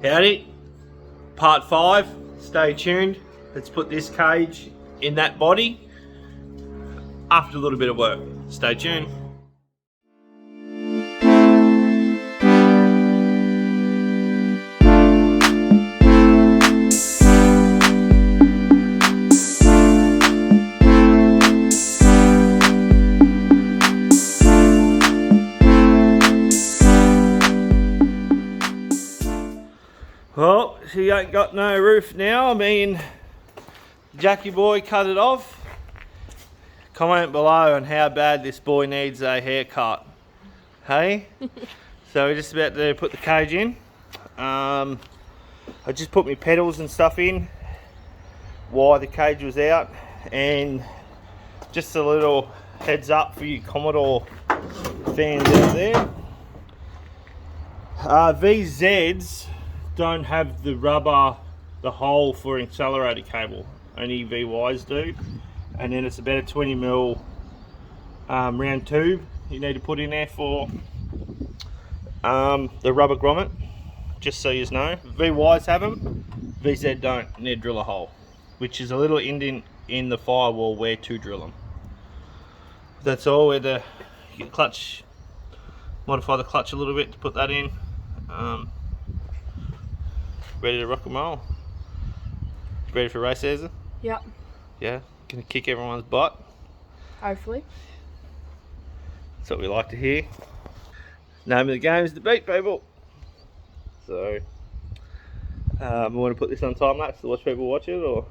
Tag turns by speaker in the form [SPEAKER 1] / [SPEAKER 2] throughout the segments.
[SPEAKER 1] Howdy, part 5, stay tuned. Let's put this cage in that body after a little bit of work. Stay tuned. Well, she ain't got no roof now. I mean, Jackie boy cut it off. Comment below on how bad this boy needs a haircut. Hey? So we're just about to put the cage in. I just put my pedals and stuff in while the cage was out. And just a little heads up for you Commodore fans out there. VZs don't have the rubber, the hole for accelerator cable. Only VYs do. And then it's about a 20mm round tube you need to put in there for the rubber grommet, just so you know. VYs have them, VZ don't. You need to drill a hole, which is a little indent in the firewall where to drill them. That's all. Where the clutch, modify the clutch a little bit to put that in. Ready to rock and roll. Ready for race, Ezra?
[SPEAKER 2] Yep.
[SPEAKER 1] Yeah, gonna kick everyone's butt.
[SPEAKER 2] Hopefully.
[SPEAKER 1] That's what we like to hear. Name of the game is the beat, people. So, we want to put this on time lapse to watch people watch it, or?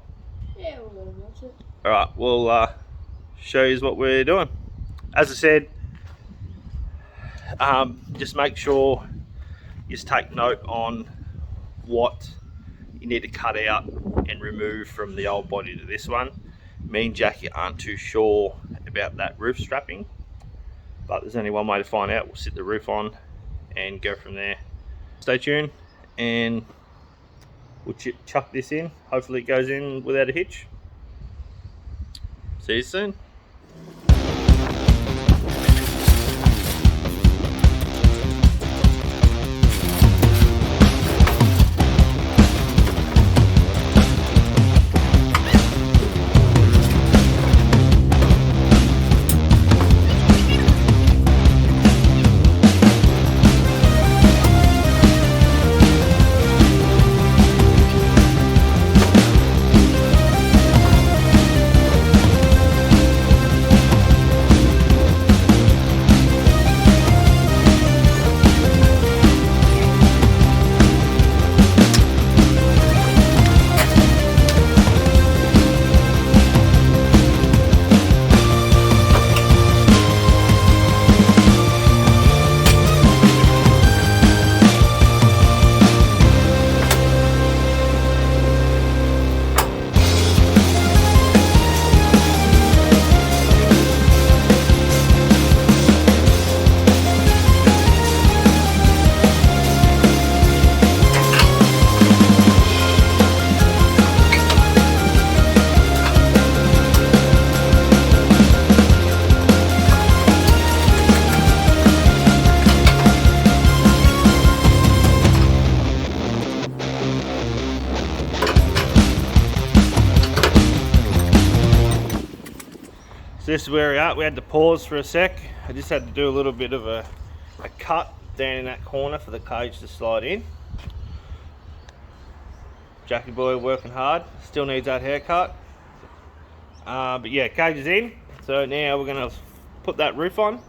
[SPEAKER 2] Yeah, we'll let them watch it.
[SPEAKER 1] Alright, we'll show you what we're doing. As I said, just make sure you just take note on what you need to cut out and remove from the old body to this one. Me and Jackie aren't too sure about that roof strapping, but there's only one way to find out. We'll sit the roof on and go from there. Stay tuned and we'll chuck this in. Hopefully it goes in without a hitch. See you soon. So this is where we're at. We had to pause for a sec. I just had to do a little bit of a cut down in that corner for the cage to slide in. Jackie boy working hard, still needs that haircut. But yeah, cage is in. So now we're gonna put that roof on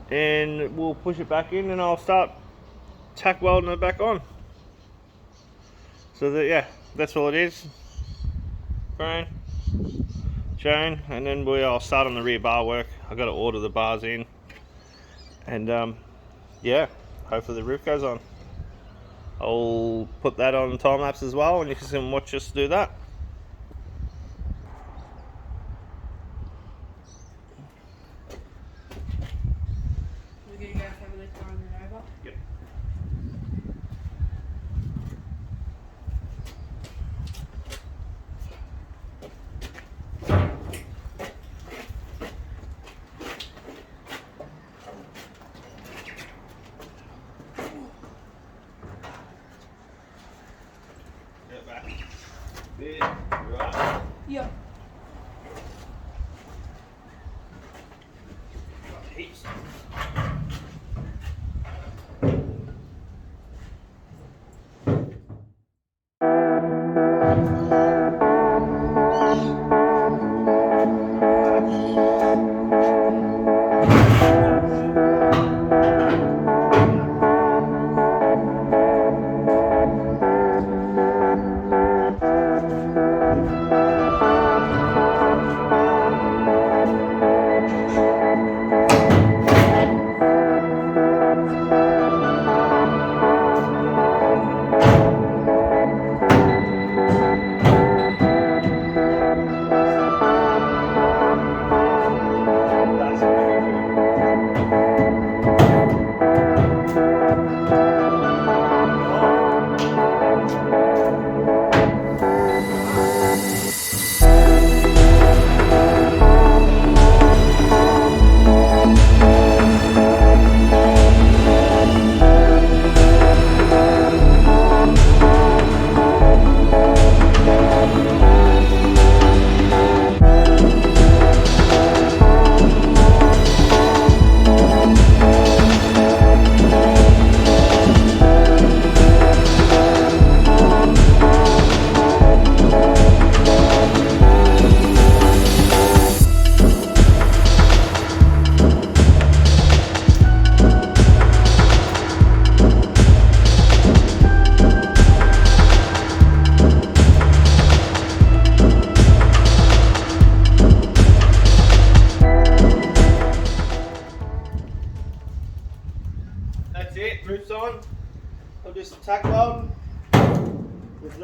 [SPEAKER 1] and we'll push it back in and I'll start tack welding it back on. So that, yeah, that's all it is. Frame, chain, and then I'll start on the rear bar work. I've got to order the bars in, and yeah, hopefully the roof goes on. I'll put that on time lapse as well, and you can watch us do that.
[SPEAKER 2] We're gonna go for the car and then over.
[SPEAKER 1] Yep. Yeah, right.
[SPEAKER 2] Yep.
[SPEAKER 1] Heaps. That's it, roof's on. I'll do some tack welding. With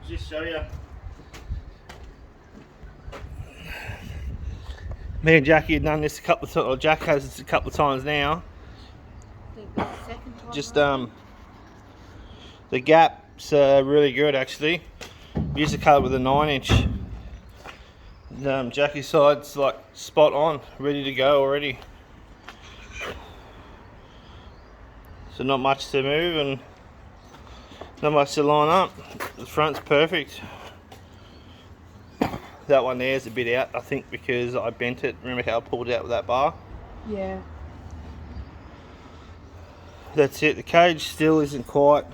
[SPEAKER 1] just show you. Me and Jackie had done this a couple of times, or Jack has this a couple of times now.
[SPEAKER 2] I think this is the second time.
[SPEAKER 1] Just the gap's really good actually. Used to cut it with a 9-inch. Jackie's side's like spot on, ready to go already. So not much to move and not much to line up. The front's perfect. That one there is a bit out, I think, because I bent it. Remember how I pulled it out with that bar?
[SPEAKER 2] Yeah.
[SPEAKER 1] That's it. The cage still isn't quite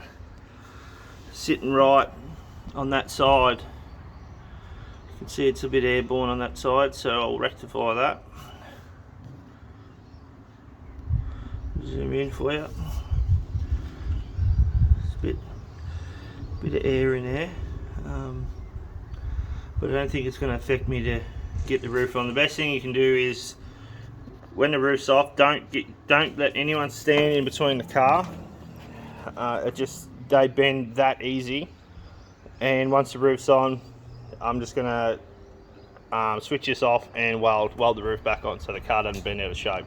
[SPEAKER 1] sitting right on that side. You can see it's a bit airborne on that side, so I'll rectify that. Zoom in for you. It's a bit of air in there, but I don't think it's going to affect me to get the roof on. The best thing you can do is, when the roof's off, don't let anyone stand in between the car. They bend that easy, and once the roof's on, I'm just going to switch this off and weld the roof back on so the car doesn't bend out of shape.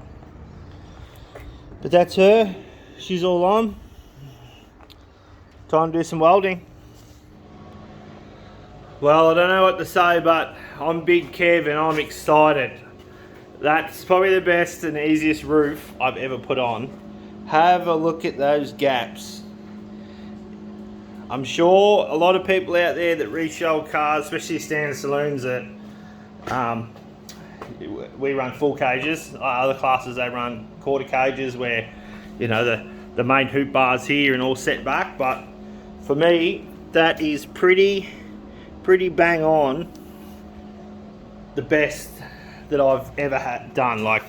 [SPEAKER 1] But that's her. She's all on. Time to do some welding. Well, I don't know what to say, but I'm Big Kev and I'm excited. That's probably the best and easiest roof I've ever put on. Have a look at those gaps. I'm sure a lot of people out there that resell cars, especially standard saloons, that we run full cages. Other classes, they run quarter cages where, you know, the main hoop bar's here and all set back. But for me, that is pretty bang on the best that I've ever done. Like,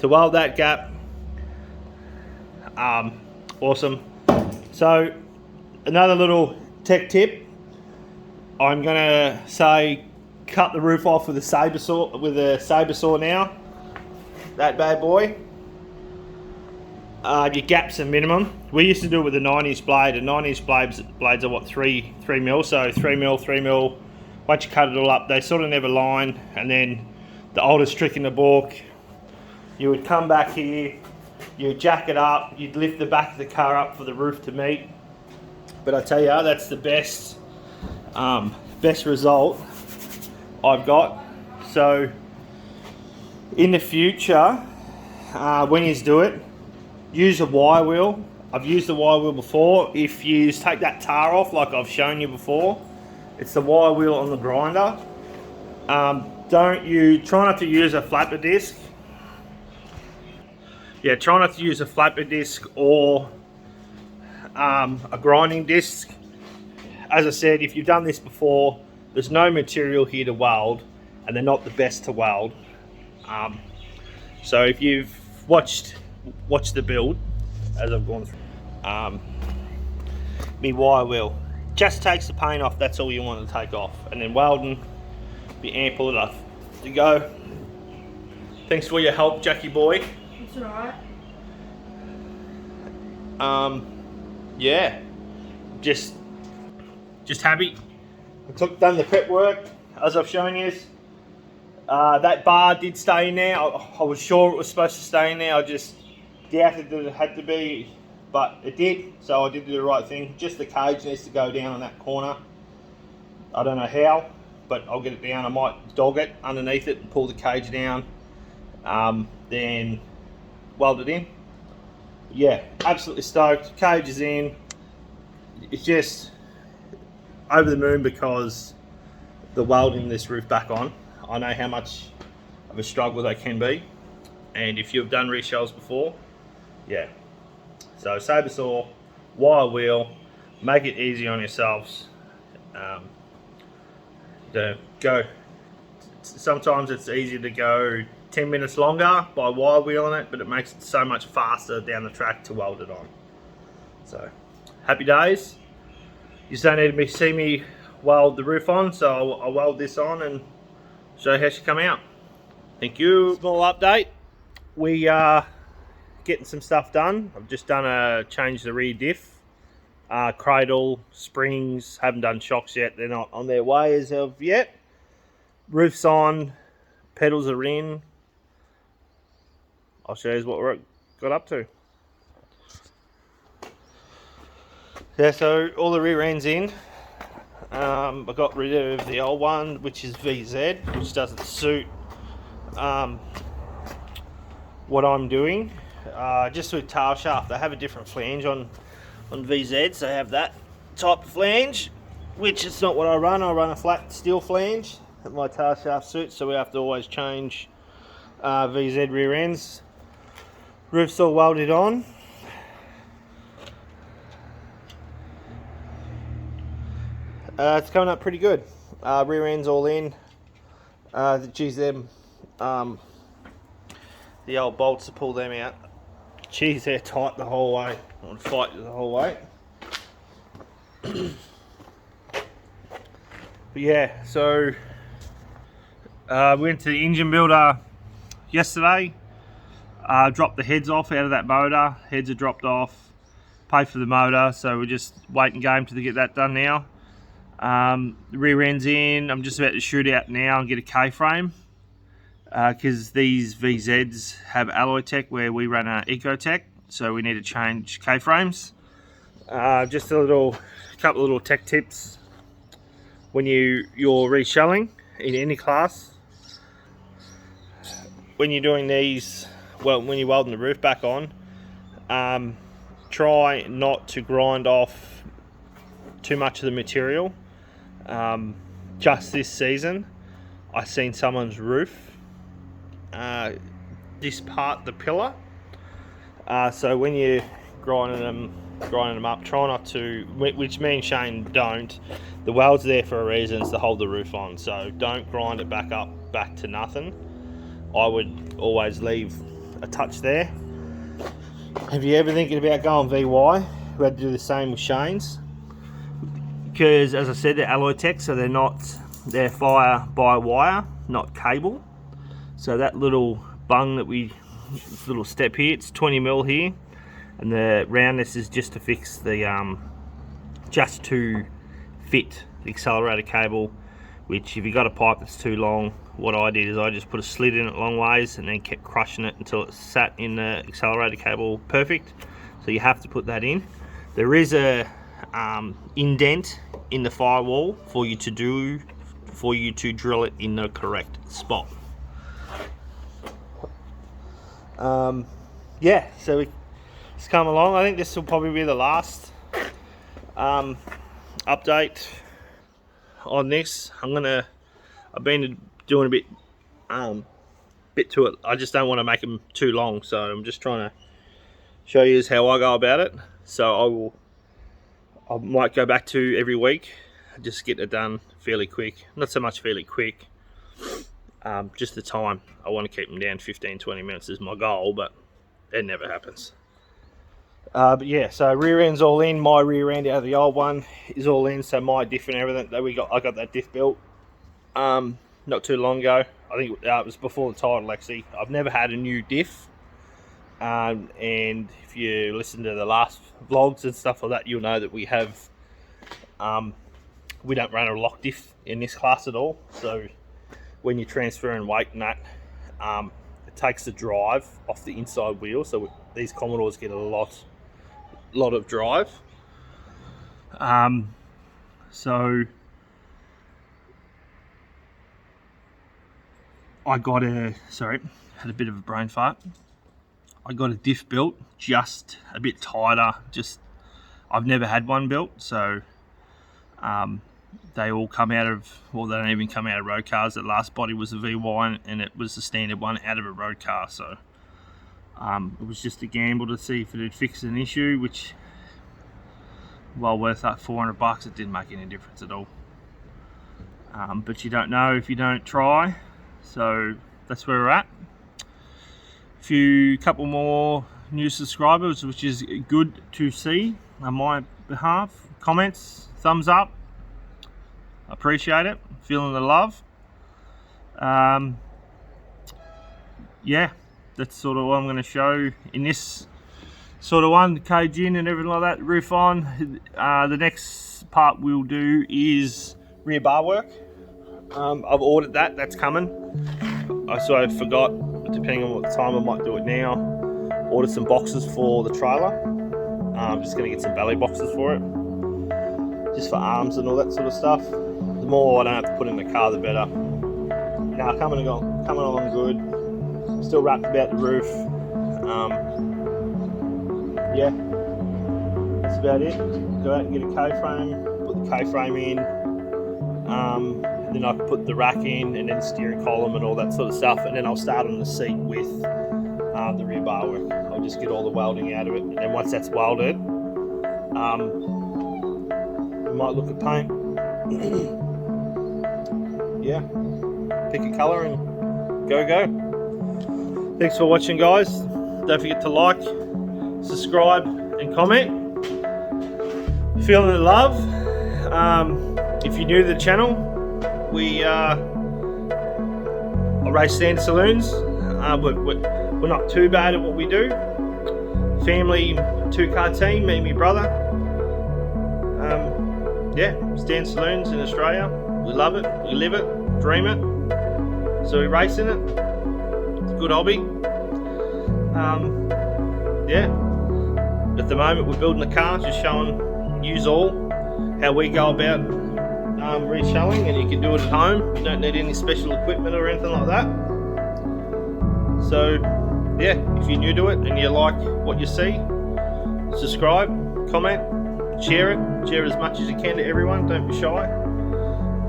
[SPEAKER 1] to weld that gap, awesome. So another little tech tip, I'm gonna say cut the roof off with a saber saw now. That bad boy. Your gaps are minimum. We used to do it with a 9-inch blade. A 9-inch blades are what, 3 mil, so 3 mil. Once you cut it all up, they sort of never line. And then the oldest trick in the book, you would come back here, you would jack it up, you'd lift the back of the car up for the roof to meet. But I tell you, that's the best result I've got. So in the future, when you do it, use a wire wheel. I've used the wire wheel before. If you take that tar off, like I've shown you before, It's the wire wheel on the grinder. Try not to use a flatbed disc. Yeah, try not to use a flatbed disc or a grinding disc. As I said, if you've done this before, there's no material here to weld, and they're not the best to weld. So if you've watched the build as I've gone through, me wire wheel just takes the paint off. That's all you want to take off, and then welding be ample enough to go. Thanks for your help, Jackie boy.
[SPEAKER 2] It's alright.
[SPEAKER 1] Yeah, just happy. Done the prep work as I've shown you. That bar did stay in there. I was sure it was supposed to stay in there. I just doubted that it had to be, but it did. So I did do the right thing. Just the cage needs to go down on that corner. I don't know how, but I'll get it down. I might dog it underneath it and pull the cage down. Then weld it in. Yeah, absolutely stoked. Cage is in. It's just over the moon because the welding this roof back on. I know how much of a struggle they can be, and if you've done reshells before, yeah. So saber saw, wire wheel, make it easy on yourselves. Sometimes it's easier to go 10 minutes longer by wire wheeling it, but it makes it so much faster down the track to weld it on. So happy days. You just don't need to see me weld the roof on, so I'll weld this on and show you how she come out. Thank you. Small update. We are getting some stuff done. I've just changed the rear diff, cradle, springs. Haven't done shocks yet. They're not on their way as of yet. Roof's on, pedals are in. I'll show you what we got up to. Yeah, so all the rear end's in. I got rid of the old one, which is VZ, which doesn't suit what I'm doing. Just with tail shaft, they have a different flange on VZs. They have that type of flange, which is not what I run. I run a flat steel flange that my tail shaft suits, so we have to always change VZ rear ends. Roof's all welded on. It's coming up pretty good. Rear end's all in. The old bolts to pull them out. Geez, they're tight the whole way. I want to fight the whole way. But yeah, so went to the engine builder yesterday. Dropped the heads off out of that motor. Heads are dropped off. Paid for the motor, so we're just waiting game to get that done now. The rear end's in. I'm just about to shoot out now and get a K-frame because these VZs have alloy tech where we run an Ecotech, so we need to change K-frames. Just a couple of little tech tips when you're reshelling in any class. When you're doing these, well, when you're welding the roof back on, try not to grind off too much of the material. Just this season, I seen someone's roof dispart the pillar. So when you're grinding them up, try not to, which me and Shane don't. The weld's there for a reason, it's to hold the roof on. So don't grind it back to nothing. I would always leave a touch there. If you're ever thinking about going VY, we had to do the same with Shane's. Because as I said, they're alloy tech, so they're fire by wire, not cable. So that little bung this little step here, it's 20mm here, and the roundness is just to fix the, just to fit the accelerator cable, which if you got a pipe that's too long, what I did is I just put a slit in it long ways and then kept crushing it until it sat in the accelerator cable perfect. So you have to put that in. There is a indent in the firewall for you to drill it in the correct spot. Yeah, so it's come along. I think this will probably be the last update. on this. I've been doing a bit to it. I just don't want to make them too long, so I'm just trying to show you how I go about it. So I might go back to every week, just get it done fairly quick. Not so much fairly quick, just the time. I want to keep them down 15-20 minutes is my goal, but it never happens. But yeah, so rear end's all in. My rear end out of the old one is all in, so my diff and everything that I got that diff built not too long ago. I think it was before the title actually. I've never had a new diff, and if you listen to the last vlogs and stuff like that, you'll know that we have we don't run a lock diff in this class at all. So when you're transferring weight and that, it takes the drive off the inside wheel, so these Commodores get a lot of drive. So I got had a bit of a brain fart. I got a diff built, just a bit tighter. I've never had one built, so they all come out of, well, they don't even come out of road cars. The last body was a VY, and it was the standard one out of a road car. So it was just a gamble to see if it would fix an issue, which, well worth that $400. It didn't make any difference at all. But you don't know if you don't try. So that's where we're at. Couple more new subscribers, which is good to see on my behalf. Comments, thumbs up, appreciate it, feeling the love. Yeah, that's sort of what I'm going to show in this sort of one, the cage in and everything like that, roof on. The next part we'll do is rear bar work. I've ordered that's coming. I forgot, depending on what time I might do it now. Ordered some boxes for the trailer. I'm just going to get some belly boxes for it, just for arms and all that sort of stuff. The more I don't have to put in the car, the better. Now coming along good. Still wrapped about the roof. Yeah, that's about it. Go out and get a K-frame, put the K-frame in. Then I can put the rack in, and then steering column and all that sort of stuff, and then I'll start on the seat with the rear bar work. I'll just get all the welding out of it, and then once that's welded, we might look at paint. Yeah, pick a colour and go. Thanks for watching, guys. Don't forget to like, subscribe and comment. Feeling the love. If you're new to the channel, we race standard saloons. We're not too bad at what we do. Family 2-car team, me and my brother. Yeah, stand saloons in Australia. We love it, we live it, dream it. So we race in it. It's a good hobby. Yeah. At the moment we're building the car, just showing yous all how we go about reshelling, and you can do it at home. You don't need any special equipment or anything like that. So yeah, if you're new to it and you like what you see, subscribe, comment, share it as much as you can to everyone. Don't be shy,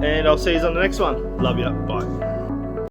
[SPEAKER 1] and I'll see you on the next one. Love you. Bye.